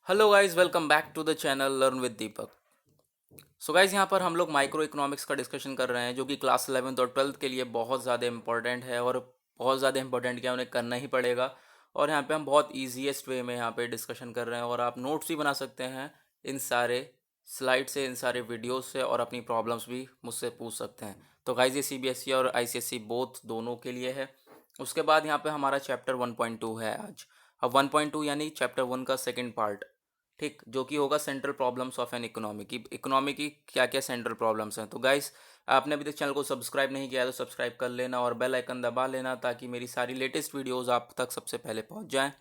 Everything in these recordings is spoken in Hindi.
Hello guys, welcome back to the channel learn with Deepak. So guys, यहाँ पर हम लोग माइक्रो इकोनॉमिक्स का डिस्कशन कर रहे हैं जो कि क्लास 11th और 12th के लिए बहुत ज़्यादा इंपॉर्टेंट है। और बहुत ज़्यादा इंपॉर्टेंट क्या, उन्हें करना ही पड़ेगा। और यहाँ पे हम बहुत ईजीएस्ट वे में यहाँ पे डिस्कशन कर रहे हैं और आप नोट्स भी बना सकते हैं इन सारे स्लाइड से, इन सारे वीडियोस से, और अपनी प्रॉब्लम्स भी मुझसे पूछ सकते हैं। तो गाइस, ये सीबीएसई और आईसीएसई बोथ दोनों के लिए है। उसके बाद यहाँ पे हमारा चैप्टर 1.2 है आज। अब 1.2 यानी चैप्टर 1 का सेकेंड पार्ट, ठीक, जो कि होगा central problems of an economy की क्या क्या सेंट्रल प्रॉब्लम्स हैं। तो गाइस, आपने अभी तक चैनल को सब्सक्राइब नहीं किया है तो सब्सक्राइब कर लेना और बेल आइकन दबा लेना ताकि मेरी सारी लेटेस्ट वीडियोस आप तक सबसे पहले पहुंच जाएं।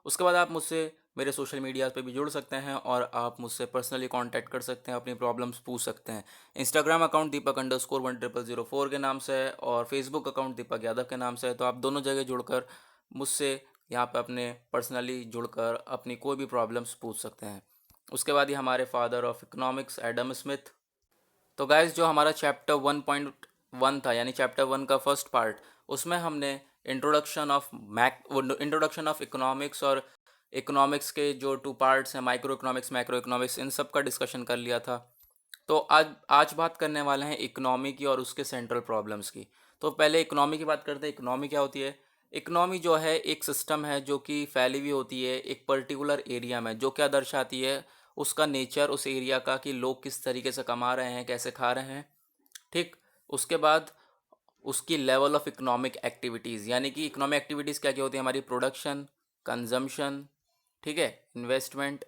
उसके बाद आप मुझसे मेरे सोशल मीडिया पे भी जुड़ सकते हैं और आप मुझसे पर्सनली कांटेक्ट कर सकते हैं, अपनी प्रॉब्लम्स पूछ सकते हैं। इंस्टाग्राम अकाउंट दीपक_10004 के नाम से है और फेसबुक अकाउंट दीपक यादव के नाम से है। तो आप दोनों जगह जुड़कर मुझसे यहाँ पे अपने पर्सनली जुड़कर अपनी कोई भी प्रॉब्लम्स पूछ सकते हैं। उसके बाद ही हमारे father of economics Adam Smith. तो गाइस, जो हमारा चैप्टर 1.1 था यानी चैप्टर 1 का फर्स्ट पार्ट, उसमें हमने इंट्रोडक्शन ऑफ इकोनॉमिक्स और इकोनॉमिक्स के जो टू पार्ट्स हैं, माइक्रो इकोनॉमिक्स, मैक्रो इकोनॉमिक्स, इन सब का डिस्कशन कर लिया था। तो आज आज बात करने वाले हैं इकोनॉमी की और उसके सेंट्रल प्रॉब्लम्स की। तो पहले इकोनॉमी की बात करते हैं। इकोनॉमी क्या होती है? इकोनॉमी जो है एक सिस्टम है जो कि फैली हुई होती है एक पर्टिकुलर एरिया में, जो क्या दर्शाती है उसका नेचर उस एरिया का, कि लोग किस तरीके से कमा रहे हैं, कैसे खा रहे हैं, ठीक। उसके बाद उसकी लेवल ऑफ इकोनॉमिक एक्टिविटीज़, यानी कि इकोनॉमिक एक्टिविटीज़ क्या क्या होती है हमारी? प्रोडक्शन, कंजम्पशन, ठीक है, इन्वेस्टमेंट,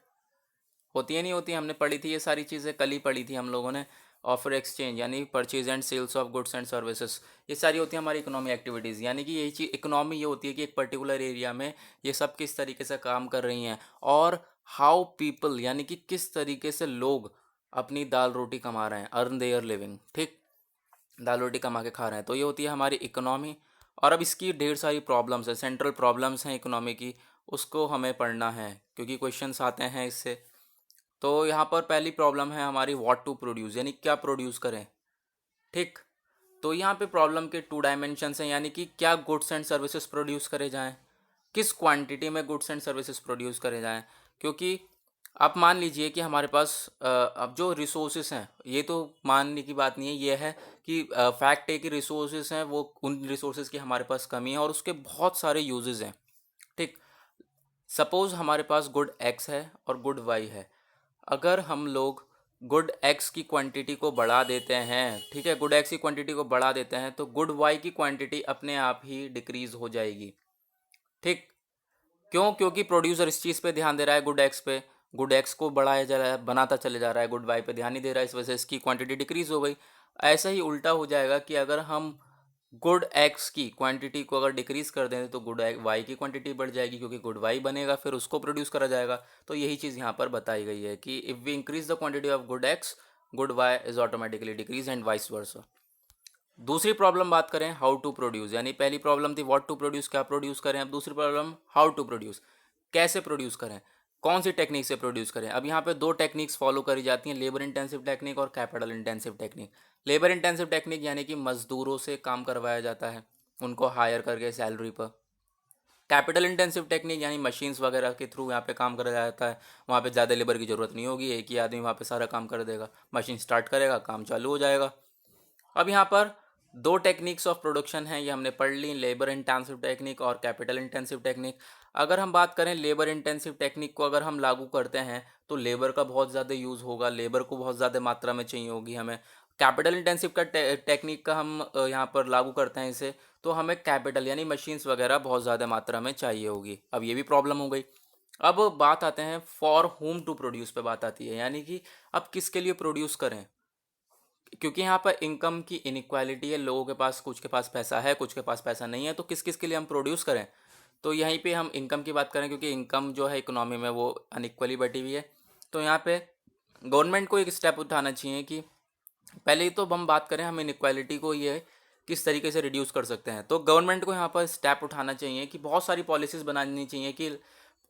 होती है नहीं होती, हमने पढ़ी थी ये सारी चीज़ें, कल ही पढ़ी थी हम लोगों ने। ऑफर एक्सचेंज यानी purchase and sales of goods and services, ये सारी होती है हमारी इकोनॉमिक एक्टिविटीज़। यानी कि यही चीज़ इकोनॉमी ये होती है कि एक पर्टिकुलर एरिया में ये सब किस तरीके से काम कर रही हैं, और हाउ पीपल यानी कि किस तरीके से लोग अपनी दाल रोटी कमा रहे हैं, अर्न देयर लिविंग, ठीक, दाल रोटी कमा के खा रहे हैं। तो ये होती है हमारी इकोनॉमी। और अब इसकी ढेर सारी प्रॉब्लम्स है, सेंट्रल प्रॉब्लम्स हैं इकोनॉमी की, उसको हमें पढ़ना है क्योंकि क्वेश्चंस आते हैं इससे। तो यहाँ पर पहली प्रॉब्लम है हमारी व्हाट टू प्रोड्यूस, यानी क्या प्रोड्यूस करें, ठीक। तो यहाँ पे प्रॉब्लम के टू डायमेंशंस हैं, यानी कि क्या गुड्स एंड सर्विसेज प्रोड्यूस करे जाएं, किस क्वांटिटी में गुड्स एंड सर्विसेज प्रोड्यूस करे जाएं। क्योंकि आप मान लीजिए कि हमारे पास अब जो रिसोर्सेज हैं, ये तो मानने की बात नहीं है, ये है कि फैक्ट है कि रिसोर्सेज हैं, वो उन रिसोर्सेज की हमारे पास कमी है और उसके बहुत सारे यूजेस हैं, ठीक। सपोज़ हमारे पास गुड एक्स है और गुड वाई है। अगर हम लोग गुड एक्स की क्वांटिटी को बढ़ा देते हैं, ठीक है, गुड एक्स की क्वांटिटी को बढ़ा देते हैं, तो गुड वाई की क्वांटिटी अपने आप ही डिक्रीज हो जाएगी, ठीक। क्यों? क्योंकि प्रोड्यूसर इस चीज़ पे ध्यान दे रहा है, गुड एक्स पे, गुड एक्स को बढ़ाया जा रहा है, बनाता चले जा रहा है, गुड वाई पे ध्यान नहीं दे रहा है, इस वजह से इसकी क्वांटिटी डिक्रीज हो गई। ऐसा ही उल्टा हो जाएगा कि अगर हम गुड एक्स की क्वांटिटी को अगर डिक्रीज कर दें तो गुड वाई की क्वांटिटी बढ़ जाएगी, क्योंकि गुड वाई बनेगा फिर उसको प्रोड्यूस करा जाएगा। तो यही चीज़ यहाँ पर बताई गई है कि if we increase the quantity of good X, good Y is automatically decrease and vice versa. दूसरी प्रॉब्लम बात करें, हाउ टू प्रोड्यूस, यानी पहली प्रॉब्लम थी व्हाट टू प्रोड्यूस, क्या प्रोड्यूस करें। अब दूसरी प्रॉब्लम हाउ टू प्रोड्यूस, कैसे प्रोड्यूस करें, कौन सी टेक्निक से प्रोड्यूस करें। अब यहाँ पे दो टेक्निक्स फॉलो करी जाती हैं, लेबर इंटेंसिव टेक्निक और capital intensive technique. Labour intensive technique यानी कि मजदूरों से काम करवाया जाता है, उनको हायर करके सैलरी पर। कैपिटल इंटेंसिव टेक्निक यानी मशीन्स वगैरह के थ्रू यहाँ पे काम करा जाता है, वहाँ पे ज़्यादा लेबर की ज़रूरत नहीं होगी, एक ही आदमी वहाँ पे सारा काम कर देगा, मशीन स्टार्ट करेगा, काम चालू हो जाएगा। अब यहाँ पर दो टेक्निक्स ऑफ प्रोडक्शन हैं, ये हमने पढ़ ली, लेबर इंटेंसिव टेक्निक और कैपिटल इंटेंसिव टेक्निक। अगर हम बात करें लेबर इंटेंसिव टेक्निक को अगर हम लागू करते हैं तो लेबर का बहुत ज़्यादा यूज़ होगा, लेबर को बहुत ज़्यादा मात्रा में चाहिए होगी हमें। कैपिटल इंटेंसिव का टेक्निक का हम यहाँ पर लागू करते हैं इसे, तो हमें कैपिटल यानी मशीन्स वगैरह बहुत ज़्यादा मात्रा में चाहिए होगी। अब ये भी प्रॉब्लम हो गई। अब बात आते हैं फॉर होम टू प्रोड्यूस पे बात आती है, यानी कि अब किसके लिए प्रोड्यूस करें। क्योंकि यहाँ पर इनकम की इनक्वालिटी है, लोगों के पास, कुछ के पास पैसा है, कुछ के पास पैसा नहीं है, तो किस किस के लिए हम प्रोड्यूस करें। तो यहीं पे हम इनकम की बात करें, क्योंकि इनकम जो है इकोनॉमी में वो अनइक्वली बटी हुई है। तो यहाँ पे गवर्नमेंट को एक स्टेप उठाना चाहिए कि पहले ही तो हम बात करें हम इनक्वालिटी को ये किस तरीके से रिड्यूस कर सकते हैं। तो गवर्नमेंट को यहाँ पर स्टेप उठाना चाहिए कि बहुत सारी पॉलिसीज़ बनानी चाहिए कि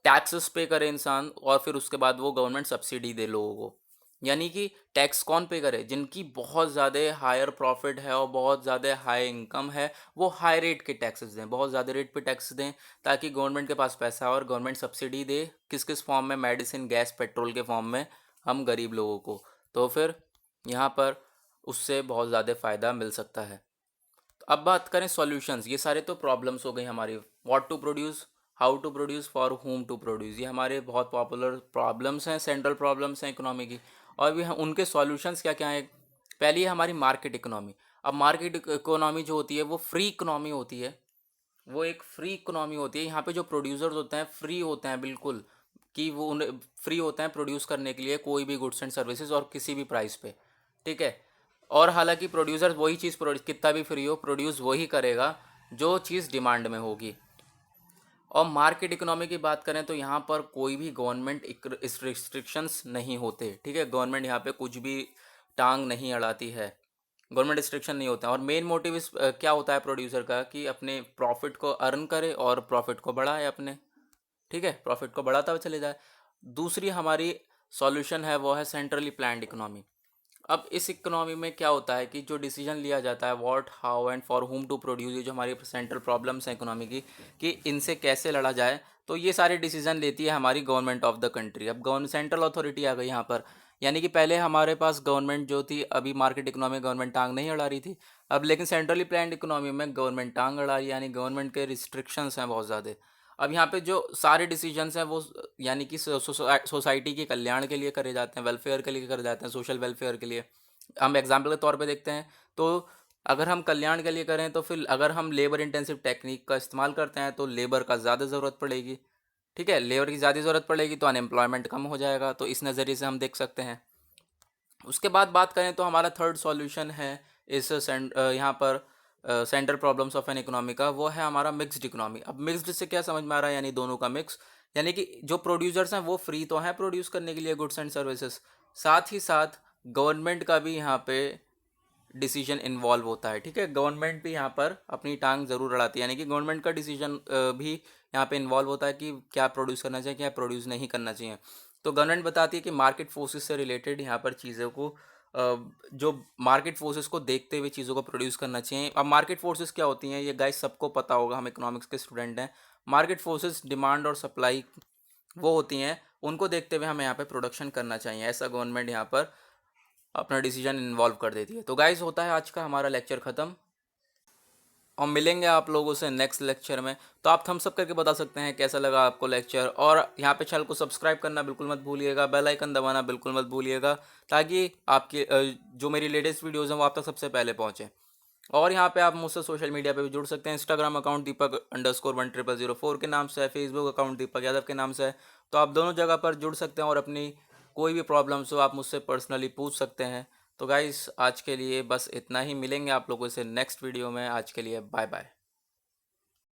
टैक्सेस पे करे इंसान और फिर उसके बाद वो गवर्नमेंट सब्सिडी दे लोगों को। यानी कि टैक्स कौन पे करे? जिनकी बहुत ज़्यादा हायर प्रॉफिट है और बहुत ज़्यादा हाई इनकम है, वो हाई रेट के टैक्सेस दें, बहुत ज़्यादा रेट पे टैक्स दें, ताकि गवर्नमेंट के पास पैसा हो और गवर्नमेंट सब्सिडी दे किस किस फॉर्म में, मेडिसिन, गैस, पेट्रोल के फॉर्म में हम गरीब लोगों को। तो फिर यहाँ पर उससे बहुत ज़्यादा फ़ायदा मिल सकता है। तो अब बात करें सॉल्यूशंस। ये सारे तो प्रॉब्लम्स हो गई हमारी। What to produce, how to produce, for whom to produce, ये हमारे बहुत पॉपुलर प्रॉब्लम्स हैं, सेंट्रल प्रॉब्लम्स हैं इकोनॉमी की। और भी उनके सॉल्यूशंस क्या क्या हैं? पहली है हमारी मार्केट इकोनॉमी। अब मार्केट इकोनॉमी जो होती है वो फ्री इकोनॉमी होती है। वो एक फ्री इकोनॉमी होती है। यहाँ पे जो प्रोड्यूसर्स होते हैं फ्री होते हैं बिल्कुल, कि वो उन्हें फ्री होते हैं प्रोड्यूस करने के लिए कोई भी गुड्स एंड सर्विसेज और किसी भी प्राइस पे। ठीक है। और हालांकि प्रोड्यूसर वही चीज़ प्रोड्यूस, कितना भी फ्री हो, प्रोड्यूस वही करेगा जो चीज़ डिमांड में होगी। और मार्केट इकोनॉमी की बात करें तो यहाँ पर कोई भी गवर्नमेंट रिस्ट्रिक्शंस नहीं होते। ठीक है, गवर्नमेंट यहाँ पे कुछ भी टांग नहीं अड़ाती है, गवर्नमेंट रिस्ट्रिक्शन नहीं होता है। और मेन मोटिव इस क्या होता है प्रोड्यूसर का, कि अपने प्रॉफिट को अर्न करे और प्रॉफिट को बढ़ाए अपने। ठीक है, प्रॉफिट को बढ़ाता हुआ चले जाए। दूसरी हमारी सॉल्यूशन है वो है सेंट्रली प्लान्ड इकोनॉमी। अब इस इकोनॉमी में क्या होता है कि जो डिसीजन लिया जाता है what, how and for whom to produce, ये जो हमारी सेंट्रल प्रॉब्लम्स हैं इकोनॉमी की, कि इनसे कैसे लड़ा जाए, तो ये सारे डिसीजन लेती है हमारी गवर्नमेंट ऑफ द कंट्री। अब गवर्नमेंट सेंट्रल अथॉरिटी आ गई यहाँ पर। यानी कि पहले हमारे पास गवर्नमेंट जो थी, अभी मार्केट इकोनॉमी में गवर्नमेंट टांग नहीं अड़ा रही थी। अब लेकिन सेंट्रली प्लान्ड इकोनॉमी में गवर्नमेंट टांग अड़ा रही है, यानी गवर्नमेंट के रिस्ट्रिक्शंस हैं बहुत ज़्यादा। अब यहाँ पे जो सारे डिसीजंस हैं वो यानी कि सोसाइटी के कल्याण के लिए करे जाते हैं, वेलफेयर के लिए करे जाते हैं, सोशल वेलफेयर के लिए। हम एग्जाम्पल के तौर पे देखते हैं तो अगर हम कल्याण के लिए करें तो फिर अगर हम लेबर इंटेंसिव टेक्निक का इस्तेमाल करते हैं तो लेबर का ज़्यादा ज़रूरत पड़ेगी। ठीक है, लेबर की ज़्यादा ज़रूरत पड़ेगी तो अनएम्प्लॉयमेंट कम हो जाएगा, तो इस नज़रिए से हम देख सकते हैं। उसके बाद बात करें तो हमारा थर्ड सॉल्यूशन है इस यहाँ पर central problems of an economy का, वो है हमारा मिक्स्ड इकोनॉमी। अब मिक्स्ड से क्या समझ में आ रहा है? यानी दोनों का मिक्स। यानी कि जो प्रोड्यूसर्स हैं वो फ्री तो हैं प्रोड्यूस करने के लिए गुड्स एंड सर्विसेज, साथ ही साथ गवर्नमेंट का भी यहाँ पे डिसीजन इन्वॉल्व होता है। ठीक है, गवर्नमेंट भी यहाँ पर अपनी टांग ज़रूर अड़ाती है, यानी कि गवर्नमेंट का डिसीजन भी यहाँ पे इन्वॉल्व होता है कि क्या प्रोड्यूस करना चाहिए, क्या प्रोड्यूस नहीं करना चाहिए। तो गवर्नमेंट बताती है कि मार्केट फोर्सेस से रिलेटेड यहाँ पर चीज़ों को जो मार्केट फोर्सेस को देखते हुए चीज़ों को प्रोड्यूस करना चाहिए। अब मार्केट फोर्सेस क्या होती हैं, ये गाइस सबको पता होगा, हम इकोनॉमिक्स के स्टूडेंट हैं। मार्केट फोर्सेस डिमांड और सप्लाई वो होती हैं, उनको देखते हुए हमें यहाँ पे प्रोडक्शन करना चाहिए, ऐसा गवर्नमेंट यहाँ पर अपना डिसीजन इन्वॉल्व कर देती है। तो गाइस होता है आज का हमारा लेक्चर ख़त्म, और मिलेंगे आप लोगों से नेक्स्ट लेक्चर में। तो आप थम्स अप करके बता सकते हैं कैसा लगा आपको लेक्चर, और यहाँ पे चैनल को सब्सक्राइब करना बिल्कुल मत भूलिएगा, बेल आइकन दबाना बिल्कुल मत भूलिएगा, ताकि आपके जो मेरी लेटेस्ट वीडियोज़ हैं वो आप तक सबसे पहले पहुँचें। और यहाँ पे आप मुझसे सोशल मीडिया पे भी जुड़ सकते हैं। इंस्टाग्राम अकाउंट दीपक_10004 के नाम से है, फेसबुक अकाउंट दीपक यादव के नाम से है। तो आप दोनों जगह पर जुड़ सकते हैं और अपनी कोई भी प्रॉब्लम्स हो आप मुझसे पर्सनली पूछ सकते हैं। तो गाइस आज के लिए बस इतना ही, मिलेंगे आप लोगों से नेक्स्ट वीडियो में। आज के लिए बाय बाय।